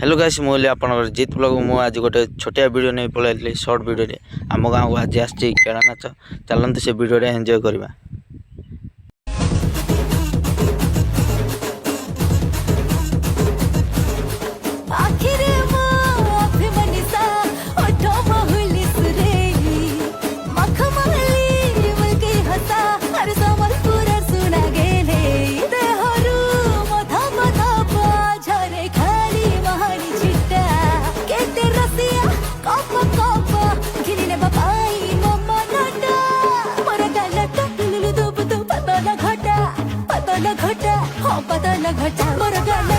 Hello guys मुझे आपनकर जीत blog मु आज गोटे छोटिया वीडियो नहीं पळाइली शॉर्ट वीडियो रे आम गाँव को आज आसी केड़ा नाच चलते से वीडियो रे एंजॉय करबा। घटा मोर गाना